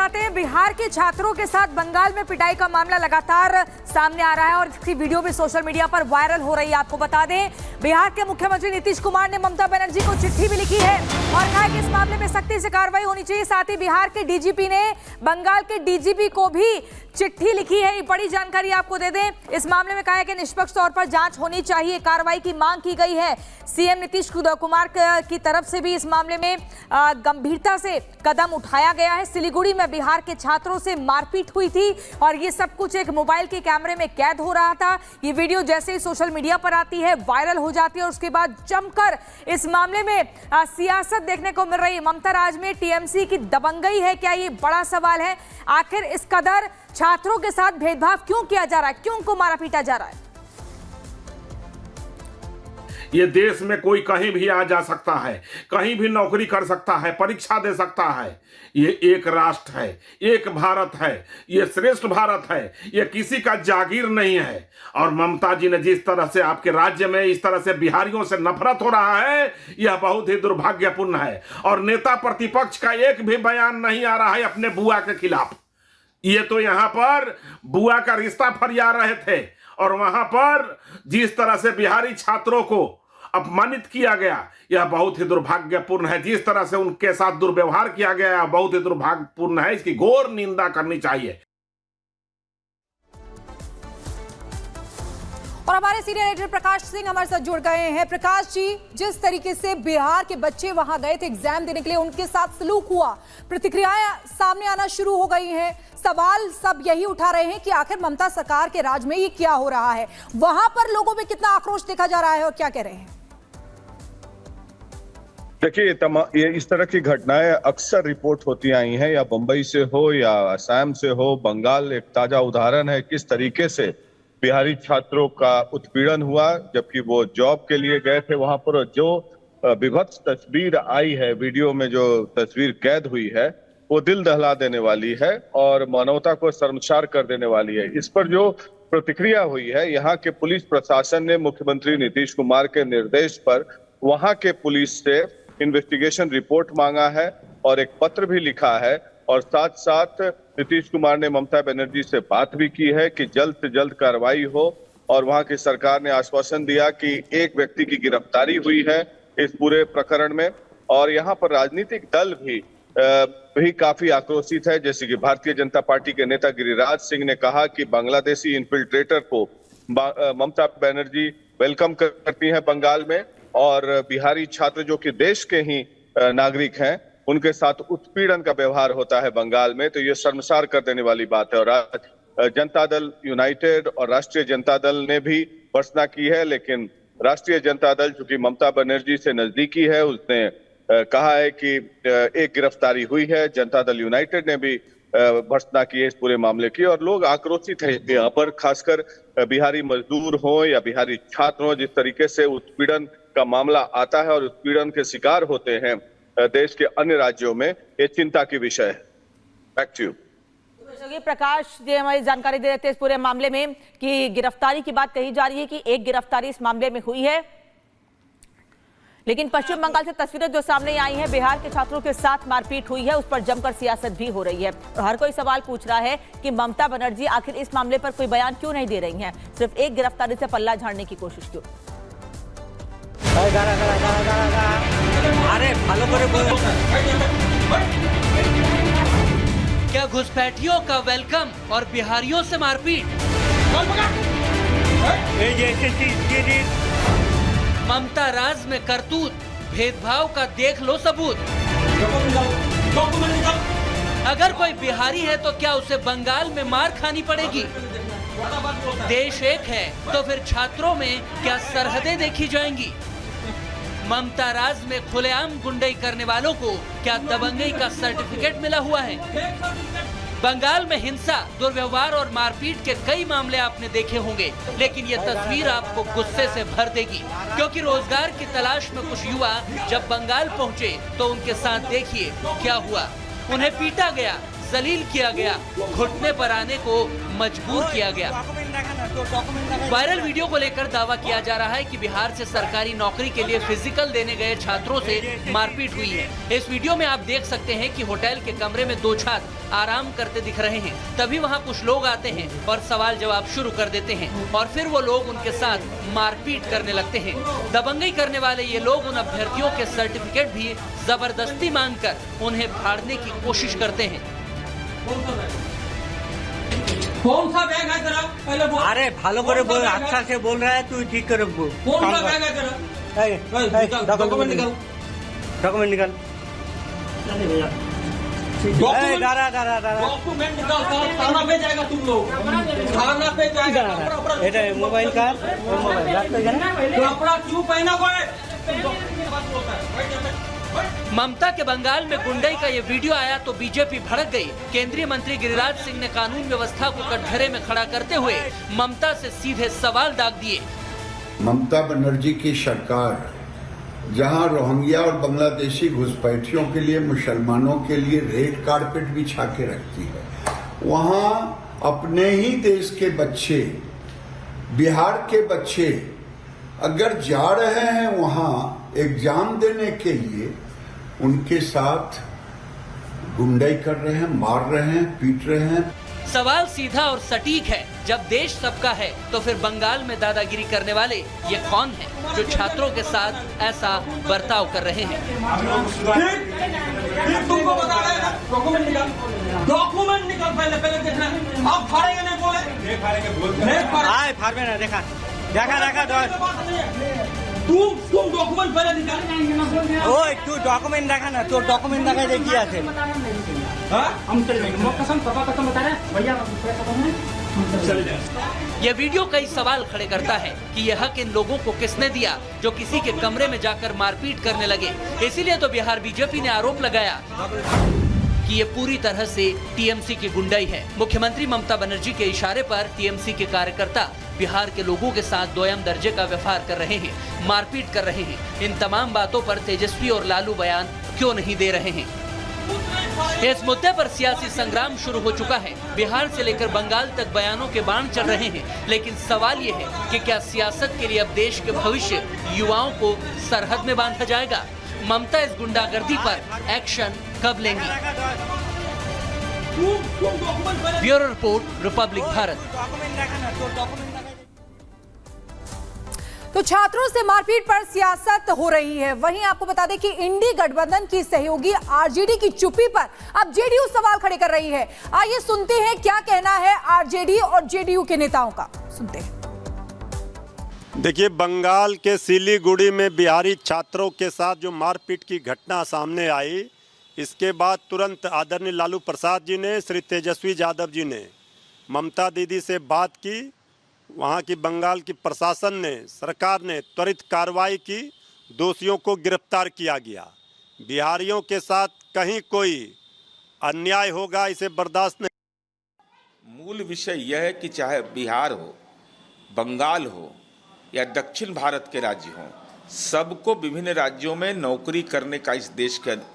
बताते हैं, बिहार के छात्रों के साथ बंगाल में पिटाई का मामला लगातार सामने आ रहा है और इसकी वीडियो भी सोशल मीडिया पर वायरल हो रही है। आपको बता दें, बिहार के मुख्यमंत्री नीतीश कुमार ने ममता बनर्जी को चिट्ठी भी लिखी है और कहा कि इस मामले में सख्ती से कार्रवाई होनी चाहिए। साथ ही बिहार के डीजीपी ने बंगाल के डीजीपी को भी चिट्ठी लिखी है। ये बड़ी जानकारी आपको दे दें, इस मामले में कहा है कि निष्पक्ष तौर पर जांच होनी चाहिए, कार्रवाई की मांग की गई है। सीएम नीतीश कुमार की तरफ से भी इस मामले में गंभीरता से कदम उठाया गया है। सिलीगुड़ी में बिहार के छात्रों से मारपीट हुई थी और ये सब कुछ एक मोबाइल के कैमरे में कैद हो रहा था। ये वीडियो जैसे ही सोशल मीडिया पर आती है वायरल हो जाती है और उसके बाद जमकर इस मामले में सियासत देखने को मिल रही है। ममता राज में टीएमसी की दबंगई है क्या, ये बड़ा सवाल है। आखिर इस कदर छात्रों के साथ भेदभाव क्यों किया जा रहा है, क्यों उनको मारा पीटा जा रहा है? ये देश में कोई कहीं भी आ जा सकता है, कहीं भी नौकरी कर सकता है, परीक्षा दे सकता है। ये एक राष्ट्र है, एक भारत है, ये श्रेष्ठ भारत है, ये किसी का जागीर नहीं है। और ममता जी ने जिस तरह से आपके राज्य में इस तरह से बिहारियों से नफरत हो रहा है, यह बहुत ही दुर्भाग्यपूर्ण है। और नेता प्रतिपक्ष का एक भी बयान नहीं आ रहा है अपने बुआ के खिलाफ। ये तो यहाँ पर बुआ का रिश्ता फरिया रहे थे और वहां पर जिस तरह से बिहारी छात्रों को अपमानित किया गया, यह बहुत ही दुर्भाग्यपूर्ण है। जिस तरह से उनके साथ दुर्व्यवहार किया गया बहुत ही दुर्भाग्यपूर्ण है, इसकी घोर निंदा करनी चाहिए। और हमारे सीनियर एडिटर प्रकाश सिंह हमारे साथ जुड़ गए हैं। प्रकाश जी, जिस तरीके से बिहार के बच्चे वहां गए थे एग्जाम देने के लिए, उनके साथ सलूक हुआ, प्रतिक्रियाएं सामने आना शुरू हो गई हैं। सवाल सब यही उठा रहे हैं कि आखिर ममता सरकार के राज में ये क्या हो रहा है। वहां पर लोगों में कितना आक्रोश देखा जा रहा है और क्या कह रहे हैं? देखिए, ये इस तरह की घटनाएं अक्सर रिपोर्ट होती आई हैं, या बंबई से हो या असम से हो। बंगाल एक ताजा उदाहरण है किस तरीके से बिहारी छात्रों का उत्पीड़न हुआ, जबकि वो जॉब के लिए गए थे वहां पर। जो विभत्स तस्वीर आई है, वीडियो में जो तस्वीर कैद हुई है, वो दिल दहला देने वाली है और मानवता को शर्मसार कर देने वाली है। इस पर जो प्रतिक्रिया हुई है, यहाँ के पुलिस प्रशासन ने मुख्यमंत्री नीतीश कुमार के निर्देश पर वहां के पुलिस से इन्वेस्टिगेशन रिपोर्ट मांगा है और एक पत्र भी लिखा है। और साथ साथ नीतीश कुमार ने ममता बनर्जी से बात भी की है कि जल्द से जल्द कार्रवाई हो। और वहां की सरकार ने आश्वासन दिया कि एक व्यक्ति की गिरफ्तारी हुई है इस पूरे प्रकरण में। और यहाँ पर राजनीतिक दल भी काफी आक्रोशित है। जैसे कि भारतीय जनता पार्टी के नेता गिरिराज सिंह ने कहा कि बांग्लादेशी इन्फिल्ट्रेटर को ममता बनर्जी वेलकम करती हैं बंगाल में, और बिहारी छात्र जो कि देश के ही नागरिक हैं, उनके साथ उत्पीड़न का व्यवहार होता है बंगाल में। तो ये शर्मसार कर देने वाली बात है। और जनता दल यूनाइटेड और राष्ट्रीय जनता दल ने भी भर्त्सना की है, लेकिन राष्ट्रीय जनता दल चूंकि ममता बनर्जी से नजदीकी है, उसने कहा है कि एक गिरफ्तारी हुई है। जनता दल यूनाइटेड ने भी भर्त्सना की है इस पूरे मामले की। और लोग आक्रोशित है यहाँ पर, खासकर बिहारी मजदूर हो या बिहारी छात्र हो। जिस तरीके से उत्पीड़न का मामला आता है और उत्पीड़न के शिकार होते हैं देश के अन्य राज्यों में, ये चिंता की विषय है। Back to you. Prakash ji हमारी जानकारी दे देते हैं इस पूरे मामले में कि गिरफ्तारी की बात कही जा रही है कि एक गिरफ्तारी इस मामले में हुई है, लेकिन पश्चिम बंगाल से तस्वीरें जो सामने आई हैं, बिहार के छात्रों के साथ मारपीट हुई है, उस पर जमकर सियासत भी हो रही है। और हर कोई सवाल पूछ रहा है कि ममता बनर्जी आखिर इस मामले पर कोई बयान क्यों नहीं दे रही हैं, सिर्फ एक गिरफ्तारी से पल्ला झाड़ने की कोशिश क्यों? अरे फॉलो करे बोलो। क्या घुसपैठियों का वेलकम और बिहारियों से मारपीट? ममता राज में करतूत, भेदभाव का देख लो सबूत। अगर कोई बिहारी है तो क्या उसे बंगाल में मार खानी पड़ेगी? देश एक है तो फिर छात्रों में क्या सरहदें देखी जाएंगी? ममता राज में खुलेआम गुंडई करने वालों को क्या दबंगई का सर्टिफिकेट मिला हुआ है? बंगाल में हिंसा, दुर्व्यवहार और मारपीट के कई मामले आपने देखे होंगे, लेकिन ये तस्वीर आपको गुस्से से भर देगी, क्योंकि रोजगार की तलाश में कुछ युवा जब बंगाल पहुंचे तो उनके साथ देखिए क्या हुआ। उन्हें पीटा गया, जलील किया गया, घुटने पर आने को मजबूर किया गया। वायरल वीडियो को लेकर दावा किया जा रहा है कि बिहार से सरकारी नौकरी के लिए फिजिकल देने गए छात्रों से मारपीट हुई है। इस वीडियो में आप देख सकते हैं कि होटल के कमरे में 2 छात्र आराम करते दिख रहे हैं। तभी वहां कुछ लोग आते हैं और सवाल जवाब शुरू कर देते हैं और फिर वो लोग उनके साथ मारपीट करने लगते हैं। दबंगई करने वाले ये लोग उन अभ्यर्थियों के सर्टिफिकेट भी जबरदस्ती मांगकर उन्हें फाड़ने की कोशिश करते हैं। कौन सा बैग है तेरा? पहले बोल। अरे भालो करे बोल, अच्छा से बोल रहा है तू, ठीक करे बोल। कौन सा बैग है तेरा? डॉक्यूमेंट निकाल। डॉक्यूमेंट निकाल। डॉक्यूमेंट निकाल। थाना पे जाएगा तुम लोग, थाना पे जाएगा। मोबाइल का कपड़ा क्यों पहना हुआ है? ममता के बंगाल में गुंडई का ये वीडियो आया तो बीजेपी भड़क गई। केंद्रीय मंत्री गिरिराज सिंह ने कानून व्यवस्था को कटघरे में खड़ा करते हुए ममता से सीधे सवाल दाग दिए। ममता बनर्जी की सरकार जहां रोहिंग्या और बांग्लादेशी घुसपैठियों के लिए, मुसलमानों के लिए रेड कारपेट बिछा के रखती है, वहां अपने ही देश के बच्चे, बिहार के बच्चे अगर जा रहे हैं वहां एग्जाम देने के लिए, उनके साथ गुंडाई कर रहे हैं, मार रहे हैं, पीट रहे हैं। सवाल सीधा और सटीक है, जब देश सबका है तो फिर बंगाल में दादागिरी करने वाले ये कौन हैं जो छात्रों के साथ ऐसा बर्ताव कर रहे हैं? तुमको बता रहे हैं, डॉक्यूमेंट निकाल। डॉक्यूमेंट निकाल, पहले देखना। आप फाड़ेंगे नहीं बोले? नहीं फाड़बे ना, देखा तुम डॉक्यूमेंट पहले निकाल। ओए तू डॉक्यूमेंट देखा ना, तो डॉक्यूमेंट देखा दे किया थे। हम चले जाएंगे, कसम पापा कसम बता रहे हैं भैया, चले जाए। यह वीडियो कई सवाल खड़े करता है कि यह हक इन लोगों को किसने दिया जो किसी के कमरे में जाकर मारपीट करने लगे। इसीलिए तो बिहार बीजेपी ने आरोप लगाया कि ये पूरी तरह से टीएमसी की गुंडाई है। मुख्यमंत्री ममता बनर्जी के इशारे पर टीएमसी के कार्यकर्ता बिहार के लोगों के साथ दोयम दर्जे का व्यवहार कर रहे हैं, मारपीट कर रहे हैं। इन तमाम बातों पर तेजस्वी और लालू बयान क्यों नहीं दे रहे हैं? इस मुद्दे पर सियासी संग्राम शुरू हो चुका है। बिहार से लेकर बंगाल तक बयानों के बाण चल रहे हैं, लेकिन सवाल ये है कि क्या सियासत के लिए अब देश के भविष्य युवाओं को सरहद में बांधा जाएगा? ममता इस गुंडागर्दी पर एक्शन कब लेंगी? Bureau report, Republic Bharat. तो छात्रों से मारपीट पर सियासत हो रही है। वहीं आपको बता दें कि इंडी गठबंधन की सहयोगी आरजेडी की चुप्पी पर अब जेडीयू सवाल खड़े कर रही है। आइए सुनते हैं क्या कहना है आरजेडी और जेडीयू के नेताओं का। सुनते हैं। देखिए, बंगाल के सिलीगुड़ी में बिहारी छात्रों के साथ जो मारपीट की घटना सामने आई, इसके बाद तुरंत आदरणीय लालू प्रसाद जी ने, श्री तेजस्वी यादव जी ने ममता दीदी से बात की। वहाँ की बंगाल की प्रशासन ने, सरकार ने त्वरित कार्रवाई की, दोषियों को गिरफ्तार किया गया। बिहारियों के साथ कहीं कोई अन्याय होगा, इसे बर्दाश्त नहीं। मूल विषय यह है कि चाहे बिहार हो, बंगाल हो या दक्षिण भारत के राज्य हों, सबको विभिन्न राज्यों में नौकरी करने का इस देश के